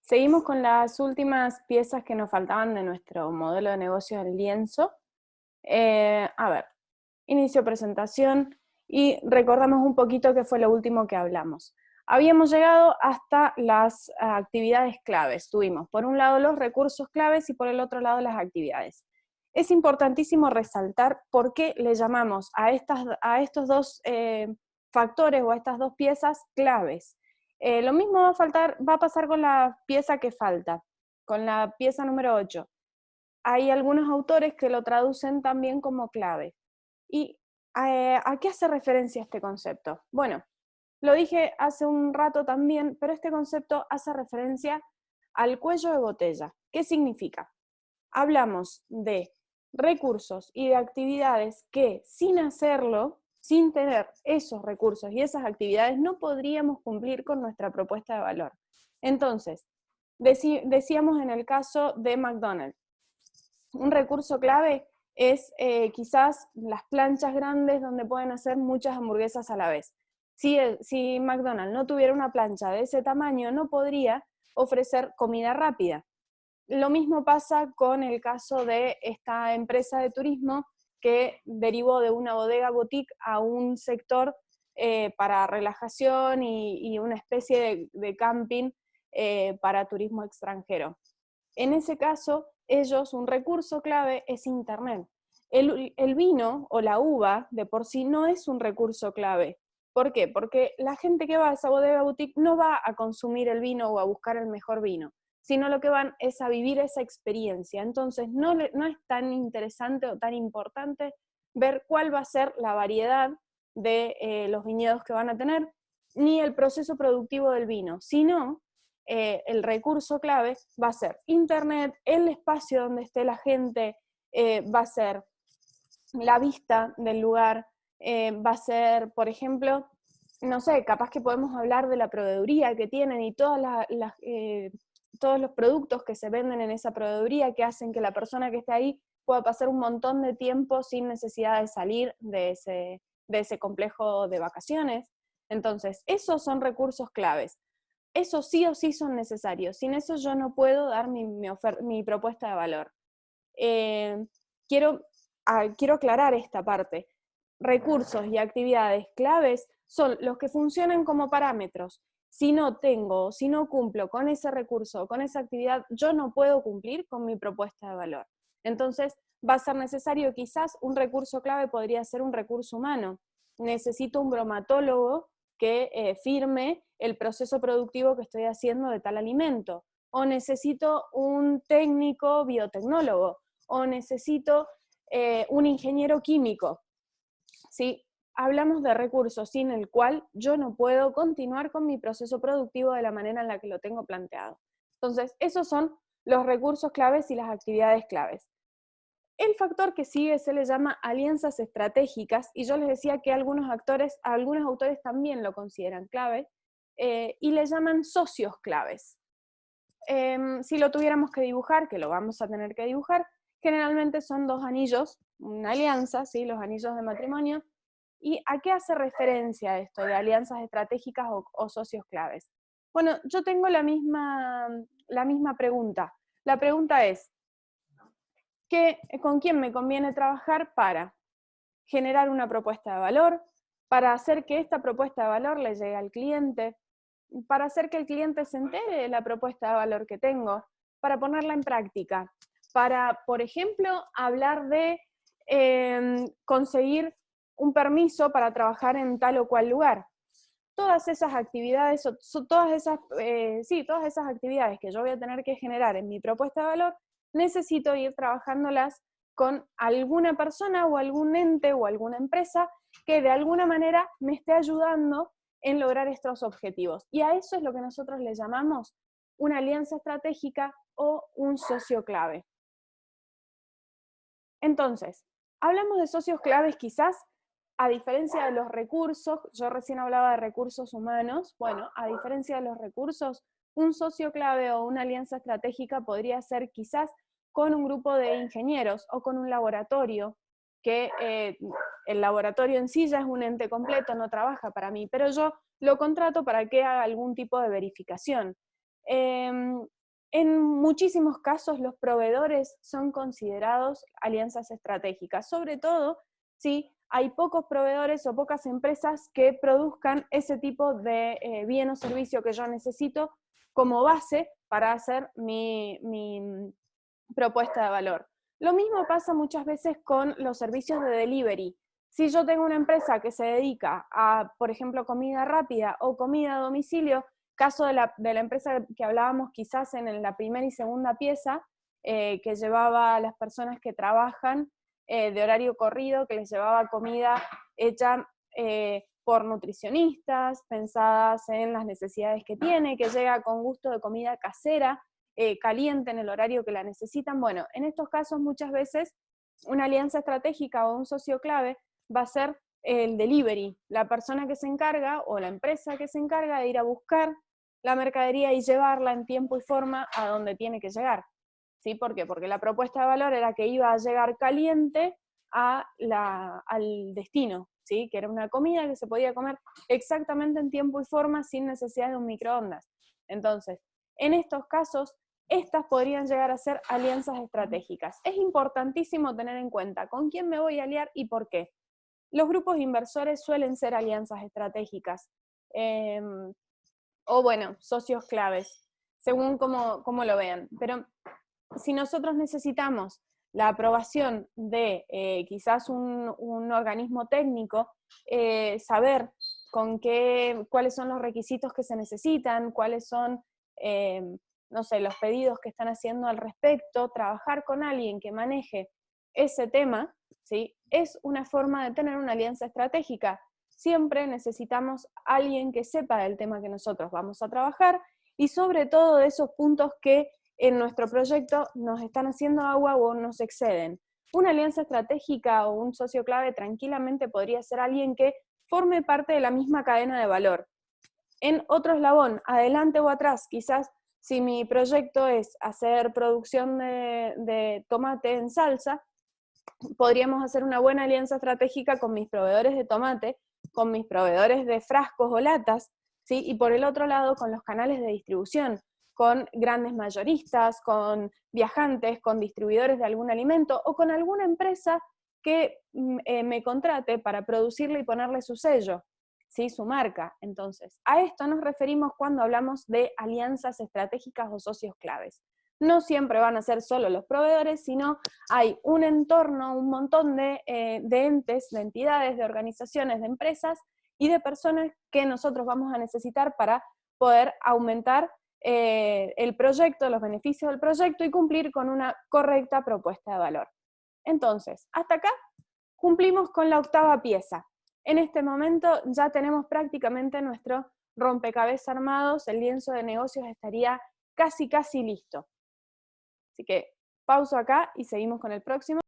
Seguimos con las últimas piezas que nos faltaban de nuestro modelo de negocio del lienzo. A ver, inicio presentación y recordamos un poquito qué fue lo último que hablamos. Habíamos llegado hasta las actividades claves. Tuvimos por un lado los recursos claves y por el otro lado las actividades. Es importantísimo resaltar por qué le llamamos a estos dos factores o a estas dos piezas claves. Lo mismo va a pasar con la pieza que falta, con la pieza número 8. Hay algunos autores que lo traducen también como clave. ¿Y a qué hace referencia este concepto? Bueno, lo dije hace un rato también, pero este concepto hace referencia al cuello de botella. ¿Qué significa? Hablamos de recursos y de actividades que sin hacerlo, sin tener esos recursos y esas actividades, no podríamos cumplir con nuestra propuesta de valor. Entonces, decíamos en el caso de McDonald's, un recurso clave es quizás las planchas grandes donde pueden hacer muchas hamburguesas a la vez. Si McDonald's no tuviera una plancha de ese tamaño, no podría ofrecer comida rápida. Lo mismo pasa con el caso de esta empresa de turismo que derivó de una bodega boutique a un sector para relajación y una especie de camping para turismo extranjero. En ese caso, un recurso clave es Internet. El vino o la uva de por sí no es un recurso clave. ¿Por qué? Porque la gente que va a esa bodega boutique no va a consumir el vino o a buscar el mejor vino, sino lo que van es a vivir esa experiencia. Entonces, no es tan interesante o tan importante ver cuál va a ser la variedad de los viñedos que van a tener, ni el proceso productivo del vino, sino el recurso clave va a ser Internet, el espacio donde esté la gente, va a ser la vista del lugar, va a ser, por ejemplo, no sé, capaz que podemos hablar de la proveeduría que tienen y todos los productos que se venden en esa proveeduría que hacen que la persona que esté ahí pueda pasar un montón de tiempo sin necesidad de salir de ese complejo de vacaciones. Entonces, esos son recursos claves. Esos sí o sí son necesarios. Sin eso yo no puedo dar mi propuesta de valor. Eh, quiero, quiero aclarar esta parte. Recursos y actividades claves son los que funcionan como parámetros. Si no cumplo con ese recurso o con esa actividad, yo no puedo cumplir con mi propuesta de valor. Entonces, va a ser necesario quizás un recurso clave podría ser un recurso humano. Necesito un bromatólogo que firme el proceso productivo que estoy haciendo de tal alimento. O necesito un técnico biotecnólogo, o necesito un ingeniero químico. ¿Sí? Hablamos de recursos sin el cual yo no puedo continuar con mi proceso productivo de la manera en la que lo tengo planteado. Entonces, esos son los recursos claves y las actividades claves. El factor que sigue se le llama alianzas estratégicas, y yo les decía que algunos autores también lo consideran clave, y le llaman socios claves. Si lo tuviéramos que dibujar, que lo vamos a tener que dibujar, generalmente son dos anillos, una alianza, ¿sí? Los anillos de matrimonio. ¿Y a qué hace referencia esto de alianzas estratégicas o socios claves? Bueno, yo tengo la misma pregunta. La pregunta es, ¿con quién me conviene trabajar para generar una propuesta de valor, para hacer que esta propuesta de valor le llegue al cliente, para hacer que el cliente se entere de la propuesta de valor que tengo, para ponerla en práctica, para, por ejemplo, hablar de conseguir un permiso para trabajar en tal o cual lugar? Todas esas actividades, todas esas actividades que yo voy a tener que generar en mi propuesta de valor, necesito ir trabajándolas con alguna persona o algún ente o alguna empresa que de alguna manera me esté ayudando en lograr estos objetivos. Y a eso es lo que nosotros le llamamos una alianza estratégica o un socio clave. Entonces, hablamos de socios claves quizás a diferencia de los recursos. Yo recién hablaba de recursos humanos. Bueno, a diferencia de los recursos, un socio clave o una alianza estratégica podría ser quizás con un grupo de ingenieros o con un laboratorio, que el laboratorio en sí ya es un ente completo, no trabaja para mí, pero yo lo contrato para que haga algún tipo de verificación. En muchísimos casos los proveedores son considerados alianzas estratégicas, sobre todo si hay pocos proveedores o pocas empresas que produzcan ese tipo de bien o servicio que yo necesito como base para hacer mi propuesta de valor. Lo mismo pasa muchas veces con los servicios de delivery. Si yo tengo una empresa que se dedica a, por ejemplo, comida rápida o comida a domicilio, caso de la empresa que hablábamos quizás en la primera y segunda pieza, que llevaba a las personas que trabajan de horario corrido, que les llevaba comida hecha por nutricionistas, pensadas en las necesidades que tiene, que llega con gusto de comida casera, caliente en el horario que la necesitan. Bueno, en estos casos muchas veces una alianza estratégica o un socio clave va a ser el delivery, la persona que se encarga o la empresa que se encarga de ir a buscar la mercadería y llevarla en tiempo y forma a donde tiene que llegar. ¿Sí? ¿Por qué? Porque la propuesta de valor era que iba a llegar caliente al destino, ¿sí? Que era una comida que se podía comer exactamente en tiempo y forma sin necesidad de un microondas. Entonces, en estos casos, estas podrían llegar a ser alianzas estratégicas. Es importantísimo tener en cuenta con quién me voy a aliar y por qué. Los grupos inversores suelen ser alianzas estratégicas, o bueno, socios claves, según cómo lo vean. Pero si nosotros necesitamos la aprobación de quizás un organismo técnico, saber cuáles son los requisitos que se necesitan, cuáles son, no sé, los pedidos que están haciendo al respecto, trabajar con alguien que maneje ese tema, ¿sí? Es una forma de tener una alianza estratégica. Siempre necesitamos alguien que sepa del tema que nosotros vamos a trabajar y sobre todo de esos puntos que en nuestro proyecto nos están haciendo agua o nos exceden. Una alianza estratégica o un socio clave tranquilamente podría ser alguien que forme parte de la misma cadena de valor. En otro eslabón, adelante o atrás, quizás si mi proyecto es hacer producción de tomate en salsa, podríamos hacer una buena alianza estratégica con mis proveedores de tomate, con mis proveedores de frascos o latas, ¿sí? Y por el otro lado con los canales de distribución, con grandes mayoristas, con viajantes, con distribuidores de algún alimento o con alguna empresa que me contrate para producirle y ponerle su sello, ¿sí? Su marca. Entonces, a esto nos referimos cuando hablamos de alianzas estratégicas o socios claves. No siempre van a ser solo los proveedores, sino hay un entorno, un montón de entes, de entidades, de organizaciones, de empresas y de personas que nosotros vamos a necesitar para poder aumentar el proyecto, los beneficios del proyecto y cumplir con una correcta propuesta de valor. Entonces, hasta acá cumplimos con la octava pieza. En este momento ya tenemos prácticamente nuestro rompecabezas armados, el lienzo de negocios estaría casi listo. Así que pauso acá y seguimos con el próximo.